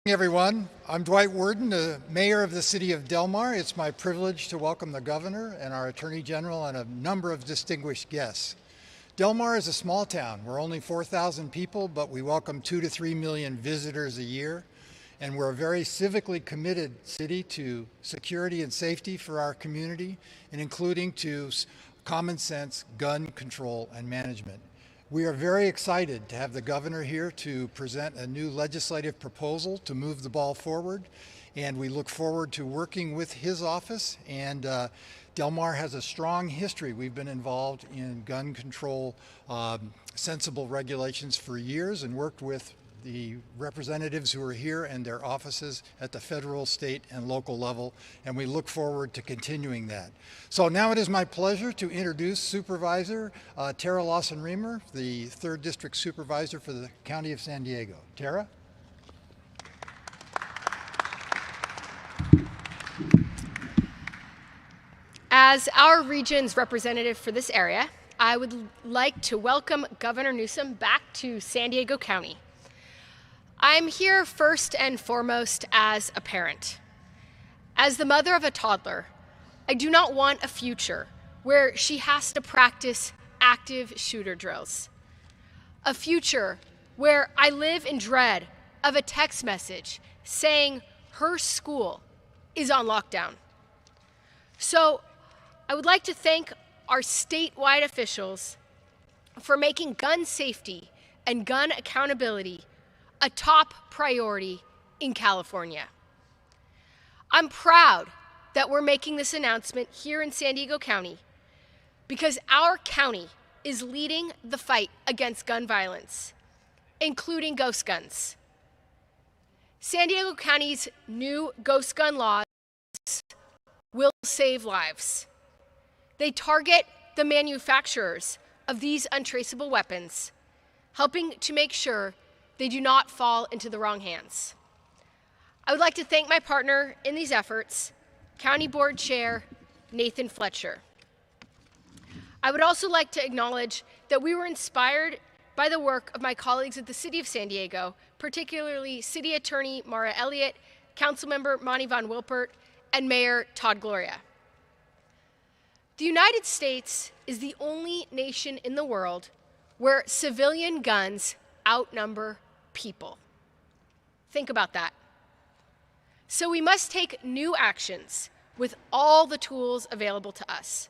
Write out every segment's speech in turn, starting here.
Everyone, I'm Dwight Worden, the mayor of the city of Del Mar. It's my privilege to welcome the governor and our attorney general and a number of distinguished guests. Del Mar is a small town. We're only 4,000 people, but we welcome 2 to 3 million visitors a year. And we're a very civically committed city to security and safety for our community, and including to common sense gun control and management. We are very excited to have the governor here to present a new legislative proposal to move the ball forward, and we look forward to working with his office. And Del Mar has a strong history. We've been involved in gun control sensible regulations for years and worked with the representatives who are here and their offices at the federal, state, and local level, and we look forward to continuing that. So now it is my pleasure to introduce Supervisor Tara Lawson-Remer, the 3rd District Supervisor for the County of San Diego. Tara? As our region's representative for this area, I would like to welcome Governor Newsom back to San Diego County. I'm here first and foremost as a parent. As the mother of a toddler, I do not want a future where she has to practice active shooter drills. A future where I live in dread of a text message saying her school is on lockdown. So I would like to thank our statewide officials for making gun safety and gun accountability a top priority in California. I'm proud that we're making this announcement here in San Diego County because our county is leading the fight against gun violence, including ghost guns. San Diego County's new ghost gun laws will save lives. They target the manufacturers of these untraceable weapons, helping to make sure they do not fall into the wrong hands. I would like to thank my partner in these efforts, County Board Chair Nathan Fletcher. I would also like to acknowledge that we were inspired by the work of my colleagues at the City of San Diego, particularly City Attorney Mara Elliott, Councilmember Monty Von Wilpert, and Mayor Todd Gloria. The United States is the only nation in the world where civilian guns outnumber people. Think about that. So we must take new actions with all the tools available to us.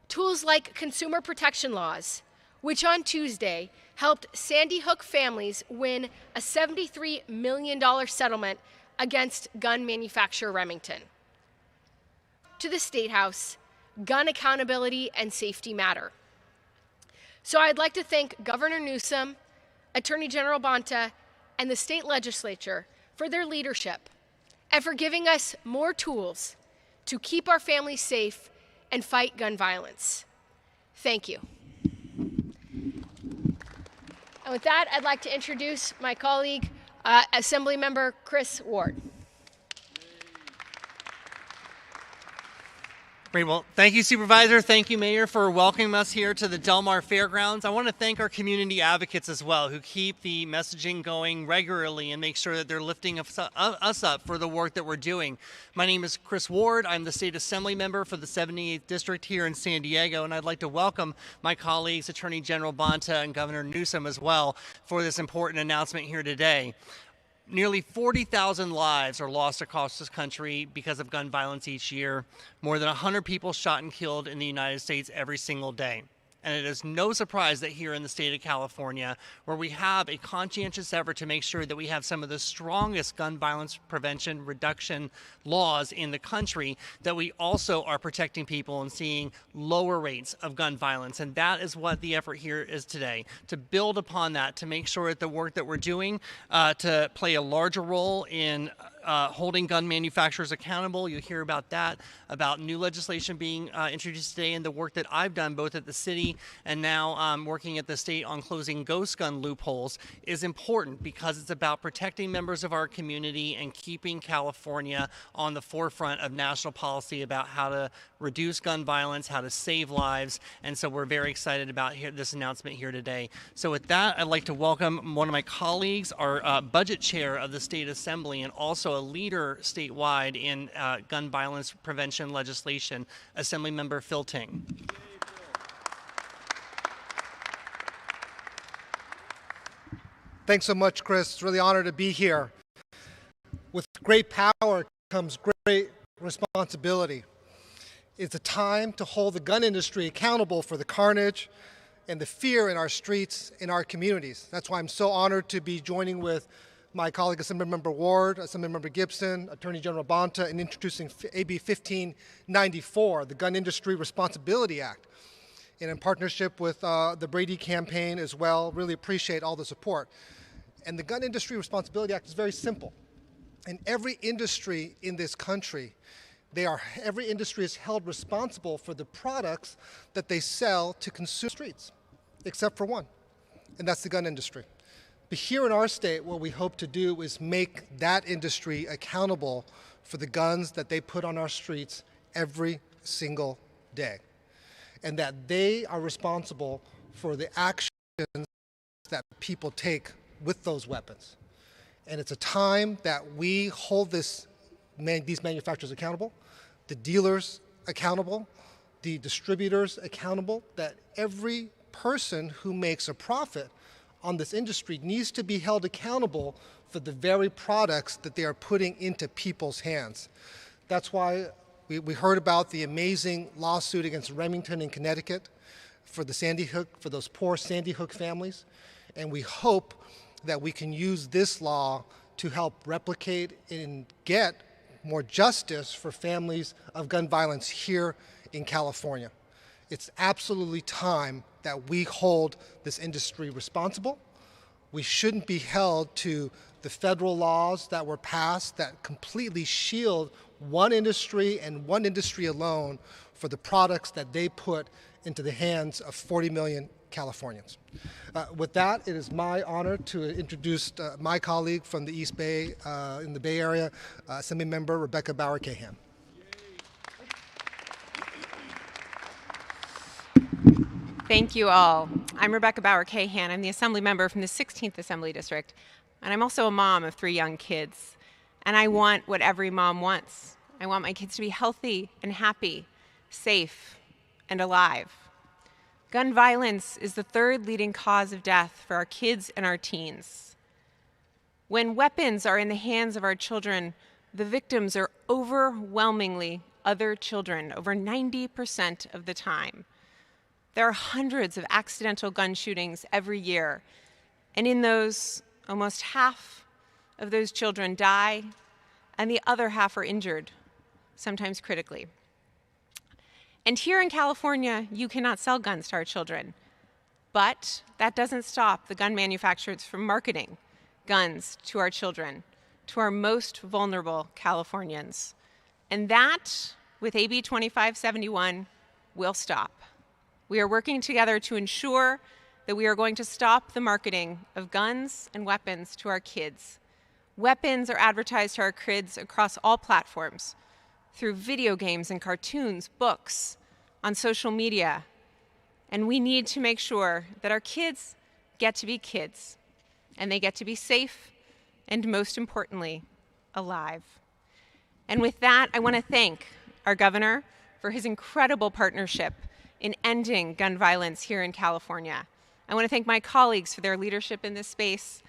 Tools like consumer protection laws, which on Tuesday helped Sandy Hook families win a $73 million settlement against gun manufacturer Remington. To the State House, gun accountability and safety matter. So I'd like to thank Governor Newsom, Attorney General Bonta, and the state legislature for their leadership and for giving us more tools to keep our families safe and fight gun violence. Thank you. And with that, I'd like to introduce my colleague, Assemblymember Chris Ward. Great. Well, thank you, Supervisor. Thank you, Mayor, for welcoming us here to the Del Mar Fairgrounds. I want to thank our community advocates as well, who keep the messaging going regularly and make sure that they're lifting us up for the work that we're doing. My name is Chris Ward. I'm the State Assembly member for the 78th District here in San Diego, and I'd like to welcome my colleagues, Attorney General Bonta and Governor Newsom as well, for this important announcement here today. Nearly 40,000 lives are lost across this country because of gun violence each year. More than 100 people shot and killed in the United States every single day. And it is no surprise that here in the state of California, where we have a conscientious effort to make sure that we have some of the strongest gun violence prevention reduction laws in the country, that we also are protecting people and seeing lower rates of gun violence. And that is what the effort here is today, to build upon that, to make sure that the work that we're doing to play a larger role in holding gun manufacturers accountable. You'll hear about that, about new legislation being introduced today, and the work that I've done both at the city and now working at the state on closing ghost gun loopholes is important because it's about protecting members of our community and keeping California on the forefront of national policy about how to reduce gun violence, how to save lives, and so we're very excited about this announcement here today. So with that, I'd like to welcome one of my colleagues, our budget chair of the State Assembly and also a leader statewide in gun violence prevention legislation, Assemblymember Phil Ting. Thanks so much, Chris. It's really an honor to be here. With great power comes great responsibility. It's a time to hold the gun industry accountable for the carnage and the fear in our streets, in our communities. That's why I'm so honored to be joining with my colleague, Assemblymember Ward, Assemblymember Gibson, Attorney General Bonta, in introducing AB 1594, the Gun Industry Responsibility Act. And in partnership with the Brady campaign as well, really appreciate all the support. And the Gun Industry Responsibility Act is very simple. In every industry in this country, every industry is held responsible for the products that they sell to consumer streets, except for one, and that's the gun industry. But here in our state, what we hope to do is make that industry accountable for the guns that they put on our streets every single day, and that they are responsible for the actions that people take with those weapons. And it's a time that we hold these manufacturers accountable, the dealers accountable, the distributors accountable, that every person who makes a profit on this industry needs to be held accountable for the very products that they are putting into people's hands. That's why we heard about the amazing lawsuit against Remington in Connecticut for those poor Sandy Hook families. And we hope that we can use this law to help replicate and get more justice for families of gun violence here in California. It's absolutely time that we hold this industry responsible. We shouldn't be held to the federal laws that were passed that completely shield one industry and one industry alone for the products that they put into the hands of 40 million Californians. With that, it is my honor to introduce my colleague from the East Bay, in the Bay Area, Assemblymember Rebecca Bauer-Cahan. Thank you all. I'm Rebecca Bauer-Cahan. I'm the Assembly member from the 16th Assembly District, and I'm also a mom of 3 young kids. And I want what every mom wants. I want my kids to be healthy and happy, safe and alive. Gun violence is the 3rd leading cause of death for our kids and our teens. When weapons are in the hands of our children, the victims are overwhelmingly other children, over 90% of the time. There are hundreds of accidental gun shootings every year, and in those, almost half of those children die, and the other half are injured, sometimes critically. And here in California, you cannot sell guns to our children. But that doesn't stop the gun manufacturers from marketing guns to our children, to our most vulnerable Californians. And that, with AB 2571, will stop. We are working together to ensure that we are going to stop the marketing of guns and weapons to our kids. Weapons are advertised to our kids across all platforms, through video games and cartoons, books, on social media. And we need to make sure that our kids get to be kids, and they get to be safe, and most importantly, alive. And with that, I want to thank our governor for his incredible partnership in ending gun violence here in California. I want to thank my colleagues for their leadership in this space.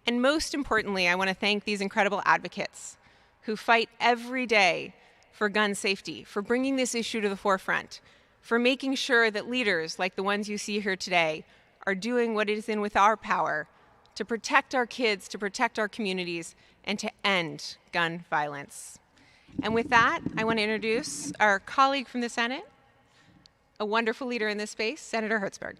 And most importantly, I want to thank these incredible advocates who fight every day for gun safety, for bringing this issue to the forefront, for making sure that leaders like the ones you see here today are doing what is in with our power to protect our kids, to protect our communities, and to end gun violence. And with that, I want to introduce our colleague from the Senate, a wonderful leader in this space, Senator Hertzberg.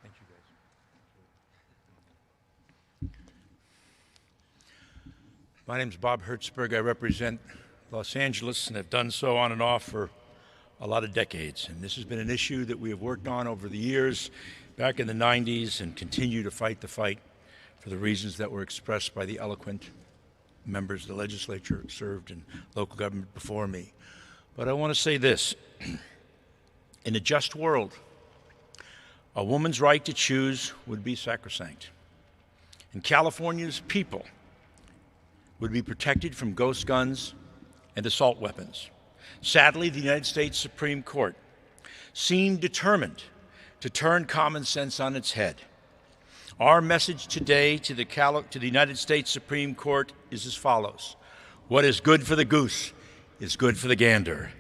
Thank you, guys. My name is Bob Hertzberg. I represent Los Angeles and have done so on and off for a lot of decades. And this has been an issue that we have worked on over the years, back in the 90s, and continue to fight the fight for the reasons that were expressed by the eloquent members of the legislature served in local government before me. But I want to say this. In a just world, a woman's right to choose would be sacrosanct. And California's people would be protected from ghost guns and assault weapons. Sadly, the United States Supreme Court seemed determined to turn common sense on its head. Our message today to the United States Supreme Court is as follows. What is good for the goose is good for the gander.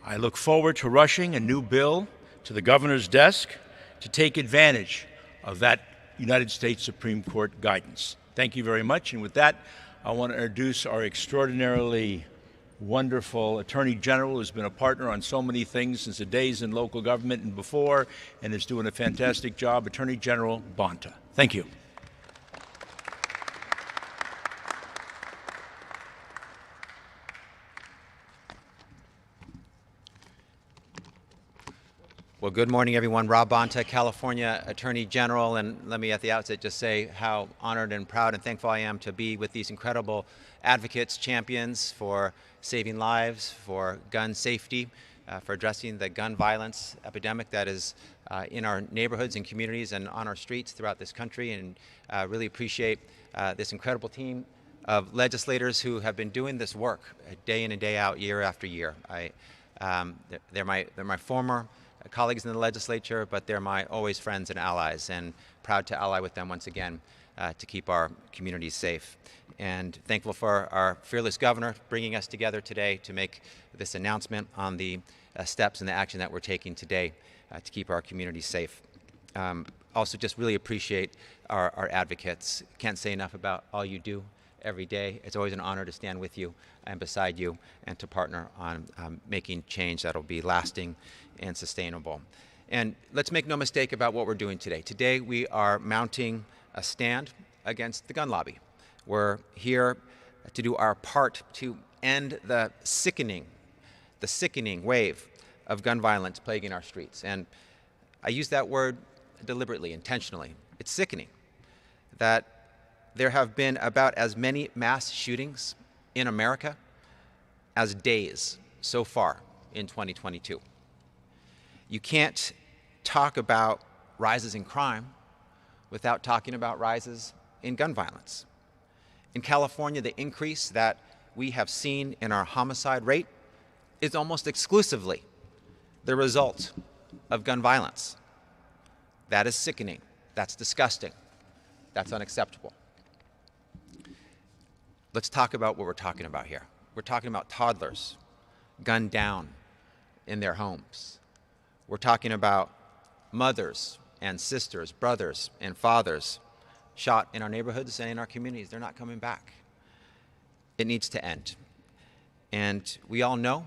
I look forward to rushing a new bill to the governor's desk to take advantage of that United States Supreme Court guidance. Thank you very much. And with that, I want to introduce our extraordinarily wonderful Attorney General who's been a partner on so many things since the days in local government and before, and is doing a fantastic job, Attorney General Bonta. Thank you. Well, good morning, everyone. Rob Bonta, California Attorney General, and let me at the outset just say how honored and proud and thankful I am to be with these incredible advocates, champions for saving lives, for gun safety, for addressing the gun violence epidemic that is in our neighborhoods and communities and on our streets throughout this country, and really appreciate this incredible team of legislators who have been doing this work day in and day out, year after year. They're my former colleagues in the legislature, but they're my always friends and allies, and proud to ally with them once again to keep our communities safe. And thankful for our fearless governor bringing us together today to make this announcement on the steps and the action that we're taking today to keep our communities safe. Also just really appreciate our advocates. Can't say enough about all you do every day. It's always an honor to stand with you and beside you and to partner on making change that'll be lasting and sustainable. And let's make no mistake about what we're doing today. Today we are mounting a stand against the gun lobby. We're here to do our part to end the sickening wave of gun violence plaguing our streets. And I use that word deliberately, intentionally. It's sickening that there have been about as many mass shootings in America as days so far in 2022. You can't talk about rises in crime without talking about rises in gun violence. In California, the increase that we have seen in our homicide rate is almost exclusively the result of gun violence. That is sickening. That's disgusting. That's unacceptable. Let's talk about what we're talking about here. We're talking about toddlers gunned down in their homes. We're talking about mothers and sisters, brothers and fathers shot in our neighborhoods and in our communities. They're not coming back. It needs to end. And we all know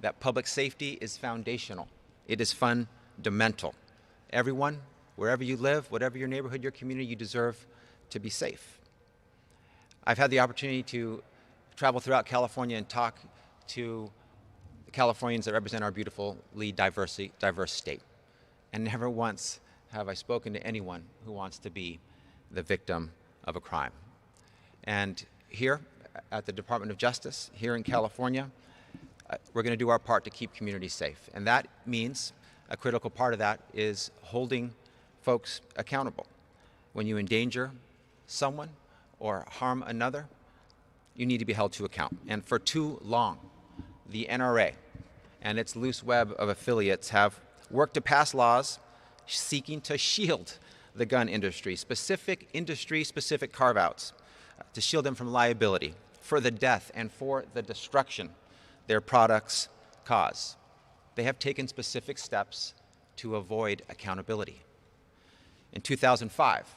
that public safety is foundational. It is fundamental. Everyone, wherever you live, whatever your neighborhood, your community, you deserve to be safe. I've had the opportunity to travel throughout California and talk to the Californians that represent our beautifully diverse state. And never once have I spoken to anyone who wants to be the victim of a crime. And here at the Department of Justice, here in California, we're going to do our part to keep communities safe. And that means a critical part of that is holding folks accountable. When you endanger someone or harm another, you need to be held to account. And for too long, the NRA and its loose web of affiliates have worked to pass laws seeking to shield the gun industry, industry-specific carve-outs, to shield them from liability for the death and for the destruction their products cause. They have taken specific steps to avoid accountability. In 2005,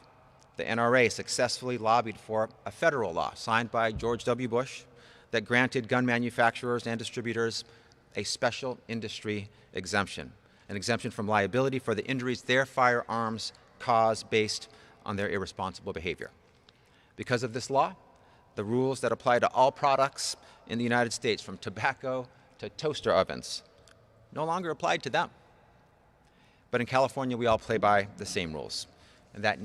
the NRA successfully lobbied for a federal law signed by George W. Bush that granted gun manufacturers and distributors a special industry exemption, an exemption from liability for the injuries their firearms cause based on their irresponsible behavior. Because of this law, the rules that apply to all products in the United States, from tobacco to toaster ovens, no longer applied to them. But in California, we all play by the same rules, and that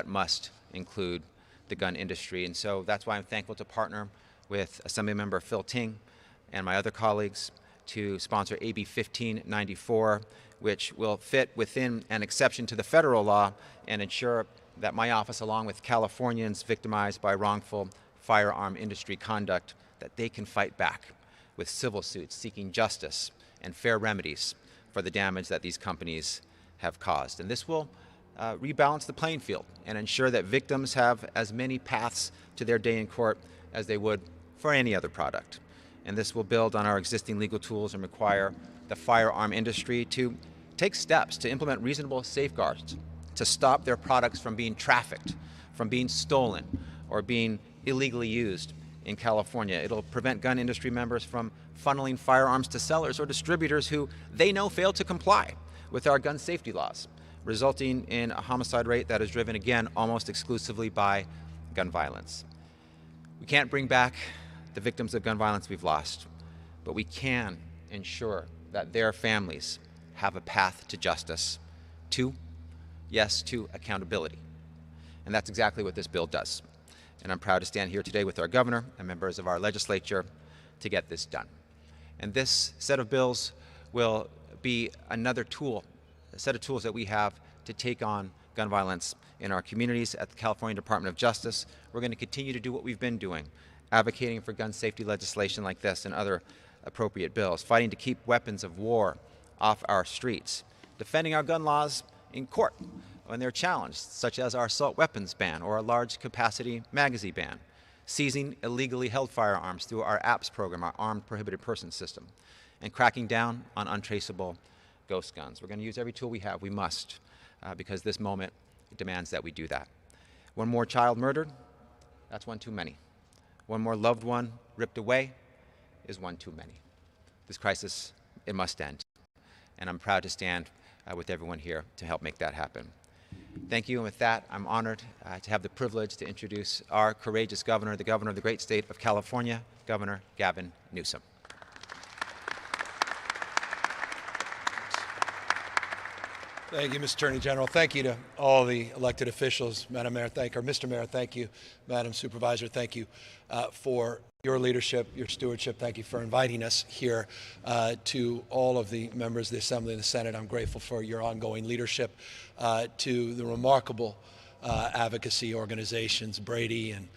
must include the gun industry. And so that's why I'm thankful to partner with Assemblymember Phil Ting and my other colleagues to sponsor AB 1594, which will fit within an exception to the federal law and ensure that my office, along with Californians victimized by wrongful firearm industry conduct, that they can fight back with civil suits seeking justice and fair remedies for the damage that these companies have caused. And this will rebalance the playing field and ensure that victims have as many paths to their day in court as they would for any other product. And this will build on our existing legal tools and require the firearm industry to take steps to implement reasonable safeguards to stop their products from being trafficked, from being stolen, or being illegally used in California. It'll prevent gun industry members from funneling firearms to sellers or distributors who they know fail to comply with our gun safety laws, resulting in a homicide rate that is driven, again, almost exclusively by gun violence. We can't bring back the victims of gun violence we've lost, but we can ensure that their families have a path to justice, to accountability. And that's exactly what this bill does. And I'm proud to stand here today with our governor and members of our legislature to get this done. And this set of bills will be another tool, a set of tools that we have to take on gun violence in our communities. At the California Department of Justice, we're going to continue to do what we've been doing, advocating for gun safety legislation like this and other appropriate bills, fighting to keep weapons of war off our streets, defending our gun laws in court when they're challenged, such as our assault weapons ban or our large capacity magazine ban, seizing illegally held firearms through our APPS program, our Armed Prohibited Persons system, and cracking down on untraceable ghost guns. We're going to use every tool we have. We must, because this moment demands that we do that. One more child murdered, that's one too many. One more loved one ripped away is one too many. This crisis, it must end. And I'm proud to stand with everyone here to help make that happen. Thank you, and with that, I'm honored to have the privilege to introduce our courageous governor, the governor of the great state of California, Governor Gavin Newsom. Thank you, Mr. Attorney General. Thank you to all the elected officials. Madam Mayor, Mr. Mayor, thank you. Madam Supervisor, thank you for your leadership, your stewardship. Thank you for inviting us here. To all of the members of the Assembly and the Senate, I'm grateful for your ongoing leadership. To the remarkable advocacy organizations, Brady and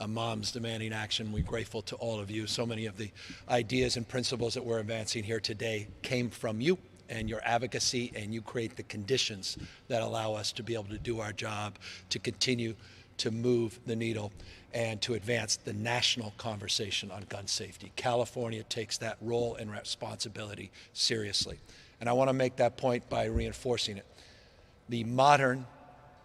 Moms Demanding Action, we're grateful to all of you. So many of the ideas and principles that we're advancing here today came from you and your advocacy, and you create the conditions that allow us to be able to do our job, to continue to move the needle, and to advance the national conversation on gun safety. California takes that role and responsibility seriously. And I want to make that point by reinforcing it. The modern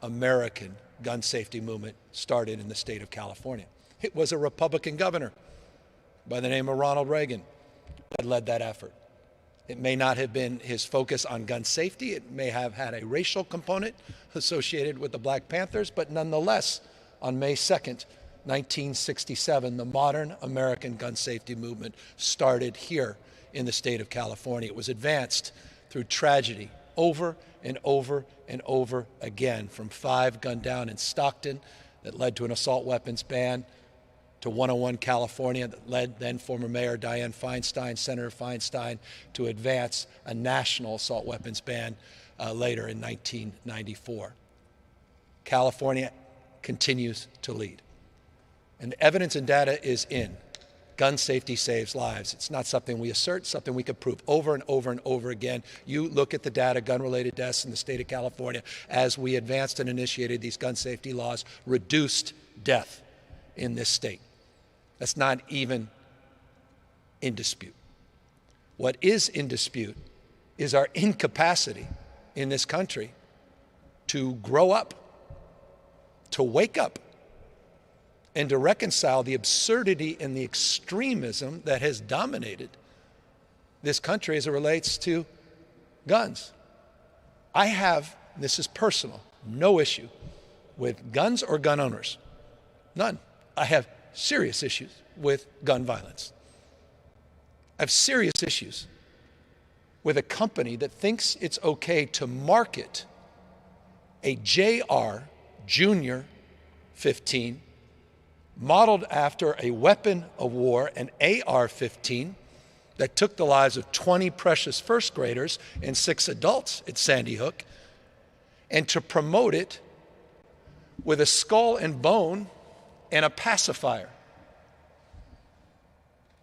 American gun safety movement started in the state of California. It was a Republican governor by the name of Ronald Reagan that led that effort. It may not have been his focus on gun safety. It may have had a racial component associated with the Black Panthers, but nonetheless, on May 2nd, 1967, the modern American gun safety movement started here in the state of California. It was advanced through tragedy over and over and over again, from 5 gunned down in Stockton that led to an assault weapons ban, to 101 California that led then former Mayor Dianne Feinstein, Senator Feinstein, to advance a national assault weapons ban later in 1994. California continues to lead. And the evidence and data is in. Gun safety saves lives. It's not something we assert, something we could prove over and over and over again. You look at the data, gun-related deaths in the state of California, as we advanced and initiated these gun safety laws, reduced death in this state. That's not even in dispute. What is in dispute is our incapacity in this country to grow up, to wake up, and to reconcile the absurdity and the extremism that has dominated this country as it relates to guns. I have, this is personal, no issue with guns or gun owners. None. I have serious issues with gun violence. I have serious issues with a company that thinks it's okay to market a JR Junior 15 modeled after a weapon of war, an AR-15, that took the lives of 20 precious first graders and 6 adults at Sandy Hook, and to promote it with a skull and bone and a pacifier.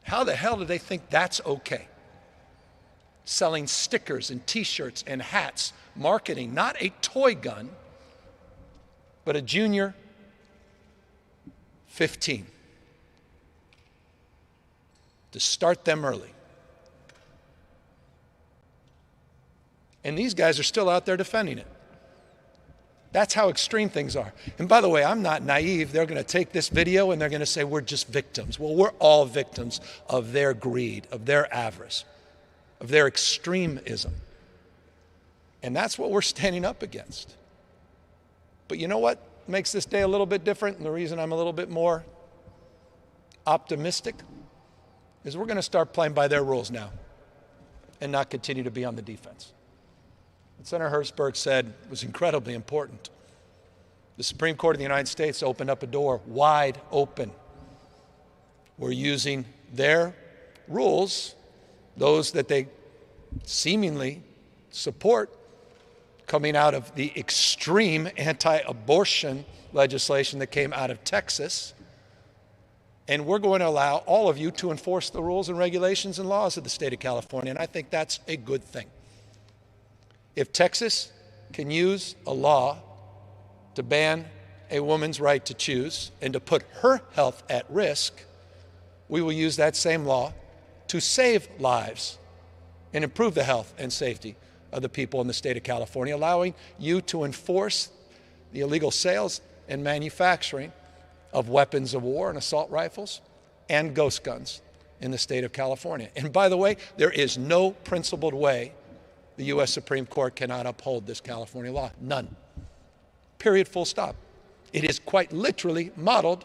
How the hell do they think that's okay? Selling stickers and t-shirts and hats, marketing not a toy gun, but a Junior 15 to start them early. And these guys are still out there defending it. That's how extreme things are. And by the way, I'm not naive. They're going to take this video and they're going to say we're just victims. Well, we're all victims of their greed, of their avarice, of their extremism. And that's what we're standing up against. But you know what makes this day a little bit different, and the reason I'm a little bit more optimistic is we're going to start playing by their rules now and not continue to be on the defense. What Senator Hertzberg said was incredibly important. The Supreme Court of the United States opened up a door wide open. We're using their rules, those that they seemingly support, coming out of the extreme anti-abortion legislation that came out of Texas. And we're going to allow all of you to enforce the rules and regulations and laws of the state of California, and I think that's a good thing. If Texas can use a law to ban a woman's right to choose and to put her health at risk, we will use that same law to save lives and improve the health and safety of the people in the state of California, allowing you to enforce the illegal sales and manufacturing of weapons of war and assault rifles and ghost guns in the state of California. And by the way, there is no principled way the U.S. Supreme Court cannot uphold this California law. None. Period, full stop. It is quite literally modeled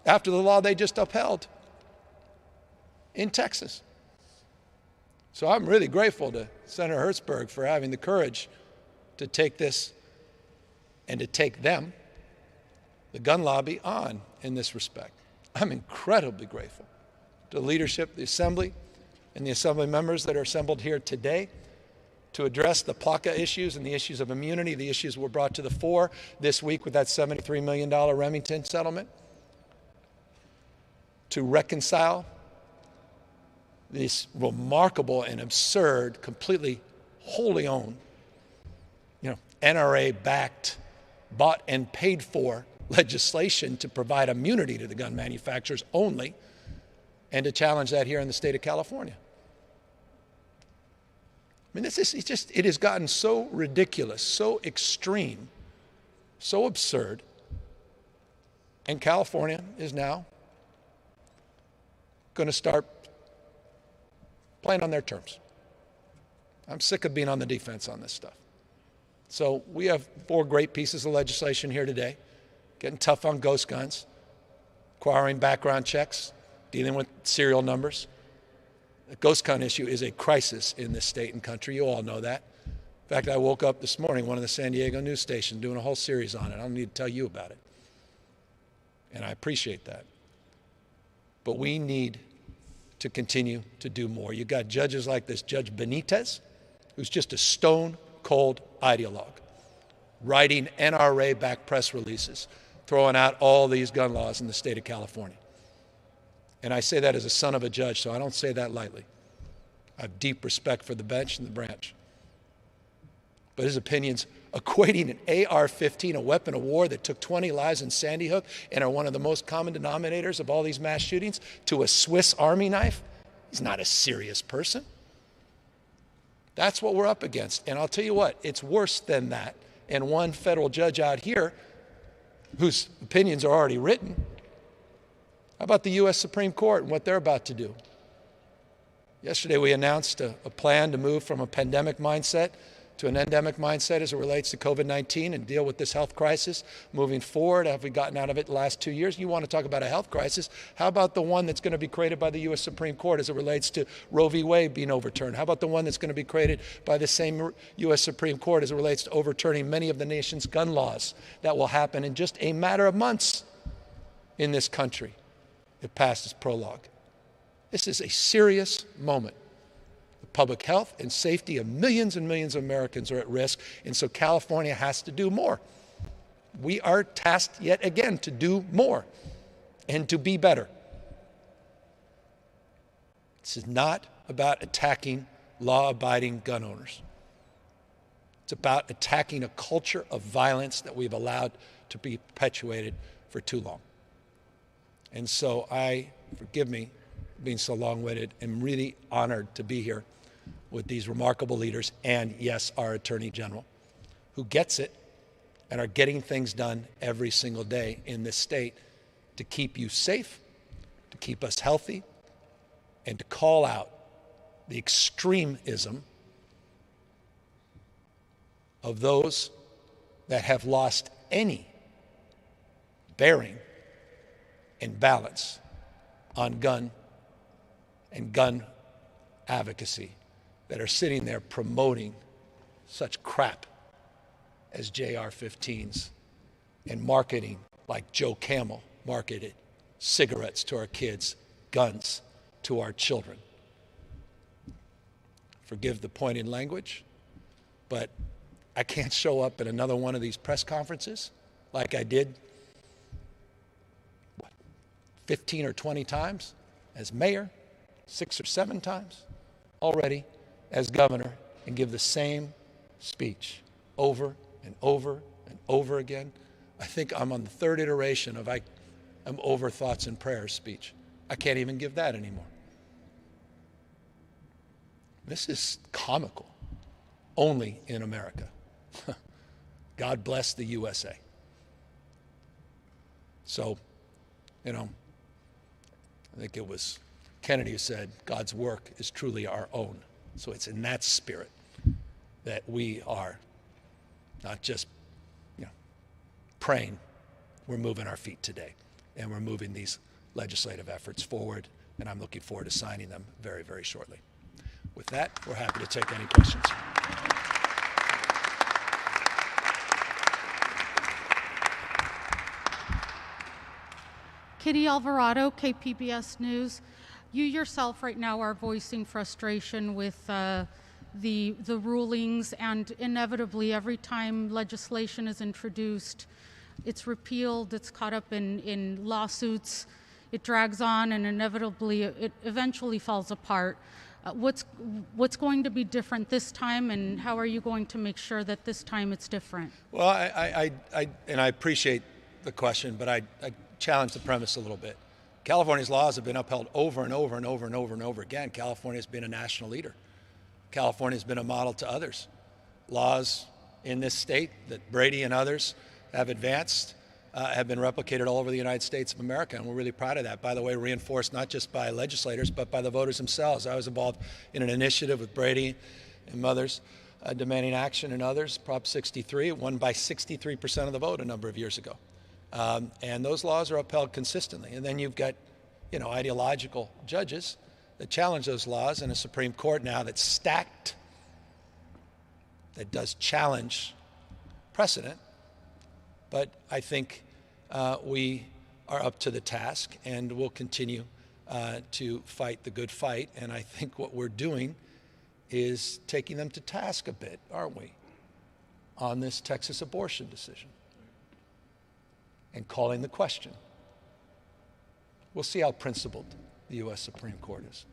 after the law they just upheld in Texas. So I'm really grateful to Senator Hertzberg for having the courage to take this and to take them, the gun lobby, on in this respect. I'm incredibly grateful to the leadership, the Assembly, and the Assembly members that are assembled here today to address the PLCA issues and the issues of immunity. The issues were brought to the fore this week with that $73 million Remington settlement, to reconcile this remarkable and absurd, completely wholly owned, NRA-backed, bought and paid for legislation to provide immunity to the gun manufacturers only, and to challenge that here in the state of California. I mean, it has gotten so ridiculous, so extreme, so absurd, and California is now going to start playing on their terms. I'm sick of being on the defense on this stuff. So we have 4 great pieces of legislation here today, getting tough on ghost guns, requiring background checks, dealing with serial numbers. The ghost gun issue is a crisis in this state and country. You all know that. In fact, I woke up this morning, one of the San Diego news stations, doing a whole series on it. I don't need to tell you about it. And I appreciate that. But we need to continue to do more. You got judges like this Judge Benitez, who's just a stone-cold ideologue, writing NRA-backed press releases, throwing out all these gun laws in the state of California. And I say that as a son of a judge, so I don't say that lightly. I have deep respect for the bench and the branch. But his opinions equating an AR-15, a weapon of war that took 20 lives in Sandy Hook and are one of the most common denominators of all these mass shootings, to a Swiss Army knife, he's not a serious person. That's what we're up against. And I'll tell you what, it's worse than that. And one federal judge out here, whose opinions are already written, how about the U.S. Supreme Court and what they're about to do? Yesterday we announced a plan to move from a pandemic mindset to an endemic mindset as it relates to COVID-19 and deal with this health crisis moving forward? Have we gotten out of it the last 2 years? You want to talk about a health crisis? How about the one that's going to be created by the U.S. Supreme Court as it relates to Roe v. Wade being overturned? How about the one that's going to be created by the same U.S. Supreme Court as it relates to overturning many of the nation's gun laws that will happen in just a matter of months in this country if passed as prologue? This is a serious moment. The public health and safety of millions and millions of Americans are at risk, and so California has to do more. We are tasked yet again to do more and to be better. This is not about attacking law-abiding gun owners. It's about attacking a culture of violence that we've allowed to be perpetuated for too long. And so forgive me being so long-winded, am really honored to be here with these remarkable leaders and, yes, our Attorney General, who gets it and are getting things done every single day in this state to keep you safe, to keep us healthy, and to call out the extremism of those that have lost any bearing and balance on gun and gun advocacy, that are sitting there promoting such crap as JR-15s and marketing like Joe Camel marketed cigarettes to our kids, guns to our children. Forgive the pointed language, but I can't show up at another one of these press conferences like I did 15 or 20 times as mayor, 6 or 7 times already as governor, and give the same speech over and over and over again. I think I'm on the 3rd iteration of I'm over thoughts and prayers speech. I can't even give that anymore. This is comical, only in America. God bless the USA. So, I think it was Kennedy who said, God's work is truly our own. So it's in that spirit that we are not just praying, we're moving our feet today. And we're moving these legislative efforts forward, and I'm looking forward to signing them very, very shortly. With that, we're happy to take any questions. Kitty Alvarado, KPBS News. You yourself right now are voicing frustration with the rulings, and inevitably every time legislation is introduced, it's repealed, it's caught up in lawsuits, it drags on, and inevitably it eventually falls apart. What's going to be different this time, and how are you going to make sure that this time it's different? Well, I appreciate the question, but I challenge the premise a little bit. California's laws have been upheld over and over and over and over and over again. California's been a national leader. California's been a model to others. Laws in this state that Brady and others have advanced have been replicated all over the United States of America, and we're really proud of that. By the way, reinforced not just by legislators, but by the voters themselves. I was involved in an initiative with Brady and others demanding action, and others, Prop 63, won by 63% of the vote a number of years ago. And those laws are upheld consistently. And then you've got, ideological judges that challenge those laws, and a Supreme Court now that's stacked, that does challenge precedent. But I think we are up to the task, and we'll continue to fight the good fight. And I think what we're doing is taking them to task a bit, aren't we, on this Texas abortion decision, and calling the question. We'll see how principled the U.S. Supreme Court is.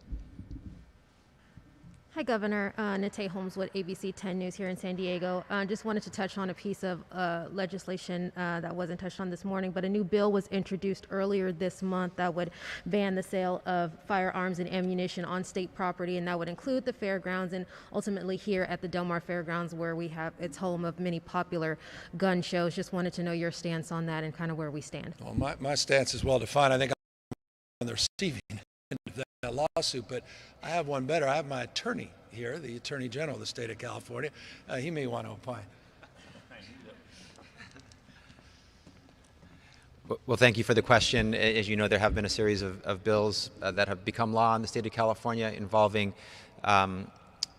Hi, Governor. Nate Holmes with ABC 10 News here in San Diego. Just wanted to touch on a piece of legislation that wasn't touched on this morning, but a new bill was introduced earlier this month that would ban the sale of firearms and ammunition on state property, and that would include the fairgrounds and ultimately here at the Del Mar Fairgrounds, where it's home of many popular gun shows. Just wanted to know your stance on that and kind of where we stand. Well, my stance is well defined. I think I'm on the receiving end of that lawsuit, but I have one better. I have my attorney here, the Attorney General of the state of California. He may want to opine. Well, thank you for the question. As you know, there have been a series of bills that have become law in the state of California involving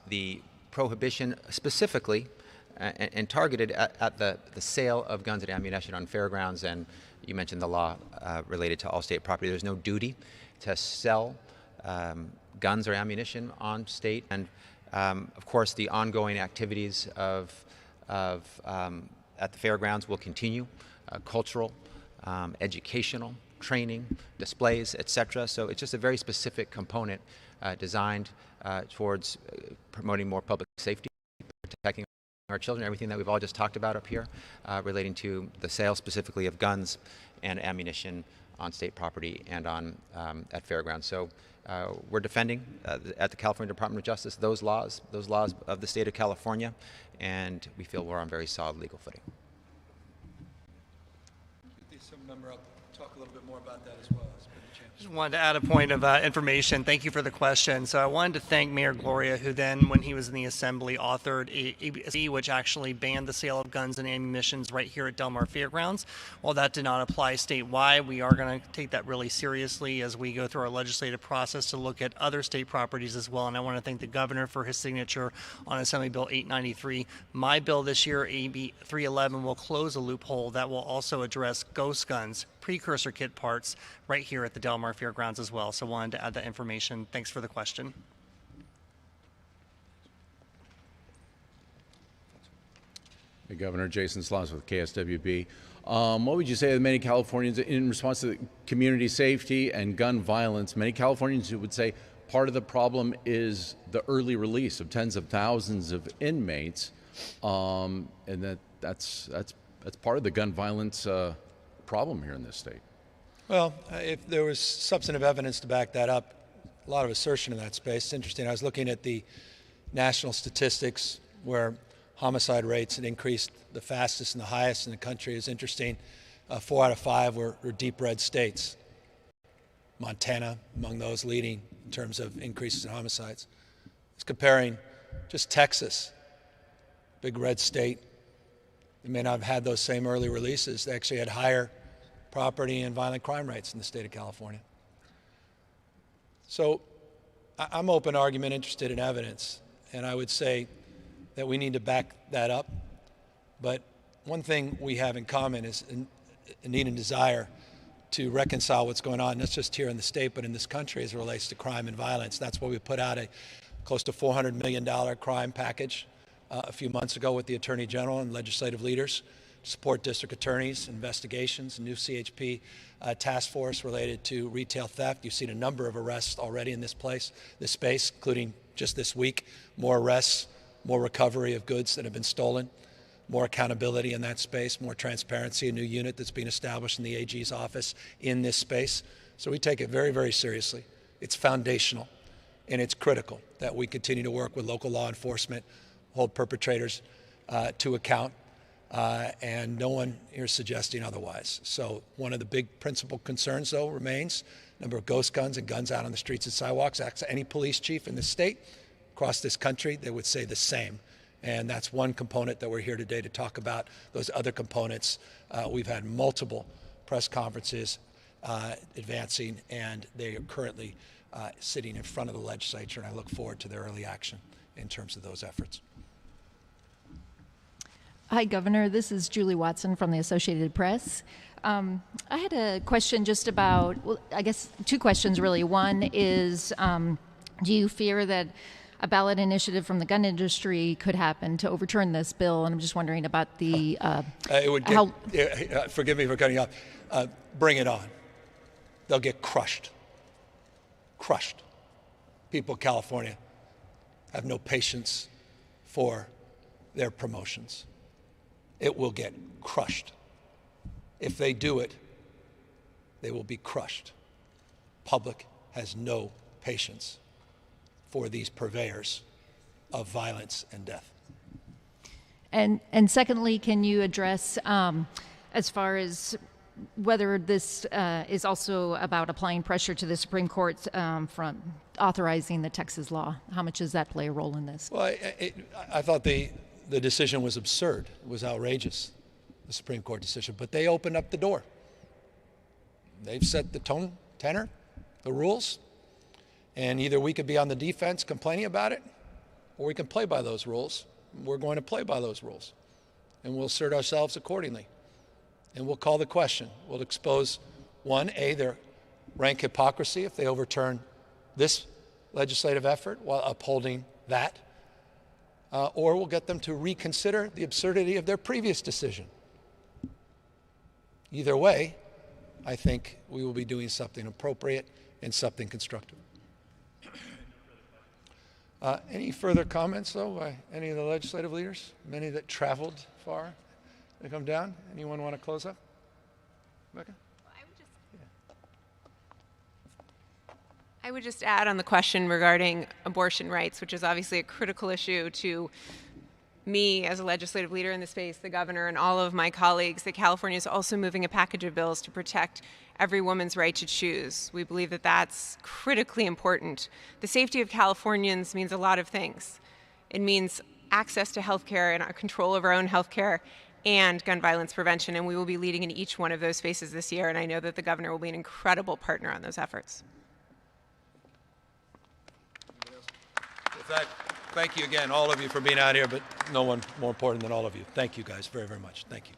the prohibition specifically and targeted at the sale of guns and ammunition on fairgrounds. And you mentioned the law related to all state property. There's no duty to sell guns or ammunition on state. And of course, the ongoing activities at the fairgrounds will continue, cultural, educational, training, displays, etc. So it's just a very specific component designed towards promoting more public safety, protecting our children, everything that we've all just talked about up here, relating to the sale specifically of guns and ammunition on state property and on at fairgrounds. So we're defending at the California Department of Justice those laws of the state of California, and we feel we're on very solid legal footing. Some member up talk a little bit more about that as well. Just wanted to add a point of information. Thank you for the question. So I wanted to thank Mayor Gloria, who then, when he was in the Assembly, authored a which actually banned the sale of guns and ammunition right here at Del Mar Fairgrounds. While that did not apply statewide, we are going to take that really seriously as we go through our legislative process to look at other state properties as well. And I want to thank the governor for his signature on Assembly Bill 893. My bill this year, AB 311, will close a loophole that will also address ghost guns, precursor kit parts, right here at the Del Mar Fairgrounds as well. So wanted to add that information. Thanks for the question. Hey, Governor, Jason Sloss with KSWB. What would you say to many Californians in response to community safety and gun violence? Many Californians would say part of the problem is the early release of tens of thousands of inmates, and that's part of the gun violence problem here in this state. Well, if there was substantive evidence to back that up, a lot of assertion in that space. It's interesting. I was looking at the national statistics where homicide rates had increased the fastest and the highest in the country. It's interesting. 4 out of 5 were deep red states. Montana among those leading in terms of increases in homicides. It's comparing just Texas, big red state. They may not have had those same early releases. They actually had higher property and violent crime rates in the state of California. So I'm open argument, interested in evidence, and I would say that we need to back that up. But one thing we have in common is a need and desire to reconcile what's going on, not just here in the state, but in this country as it relates to crime and violence. That's why we put out a close to $400 million crime package a few months ago with the Attorney General and legislative leaders to support district attorneys, investigations, a new CHP task force related to retail theft. You've seen a number of arrests already in this space, including just this week, more arrests, more recovery of goods that have been stolen, more accountability in that space, more transparency, a new unit that's being established in the AG's office in this space. So we take it very, very seriously. It's foundational, and it's critical that we continue to work with local law enforcement, hold perpetrators to account, and no one here is suggesting otherwise. So one of the big principal concerns, though, remains number of ghost guns and guns out on the streets and sidewalks. Ask any police chief in this state, across this country, they would say the same. And that's one component that we're here today to talk about. Those other components, we've had multiple press conferences advancing, and they are currently sitting in front of the legislature, and I look forward to their early action in terms of those efforts. Hi, Governor. This is Julie Watson from the Associated Press. I had a question just about, well, I guess 2 questions really. One is, do you fear that a ballot initiative from the gun industry could happen to overturn this bill? And I'm just wondering about the forgive me for cutting you off. Bring it on. They'll get crushed. Crushed. People in California have no patience for their promotions. It will get crushed. If they do it, they will be crushed. Public has no patience for these purveyors of violence and death. And secondly, can you address, as far as whether this is also about applying pressure to the Supreme Court from authorizing the Texas law. How much does that play a role in this? Well, I thought the decision was absurd. It was outrageous, the Supreme Court decision. But they opened up the door. They've set the tenor, the rules. And either we could be on the defense complaining about it, or we can play by those rules. We're going to play by those rules. And we'll assert ourselves accordingly. And we'll call the question. We'll expose, one, their rank hypocrisy if they overturn this legislative effort while upholding that, or we'll get them to reconsider the absurdity of their previous decision. Either way, I think we will be doing something appropriate and something constructive. Any further comments, though, by any of the legislative leaders? Many that traveled far to come down. Anyone want to close up? Rebecca? I would just add on the question regarding abortion rights, which is obviously a critical issue to me as a legislative leader in the space, the governor, and all of my colleagues, that California is also moving a package of bills to protect every woman's right to choose. We believe that that's critically important. The safety of Californians means a lot of things. It means access to health care and control of our own health care and gun violence prevention, and we will be leading in each one of those spaces this year, and I know that the governor will be an incredible partner on those efforts. With that, thank you again, all of you, for being out here, but no one more important than all of you. Thank you guys very, very much. Thank you.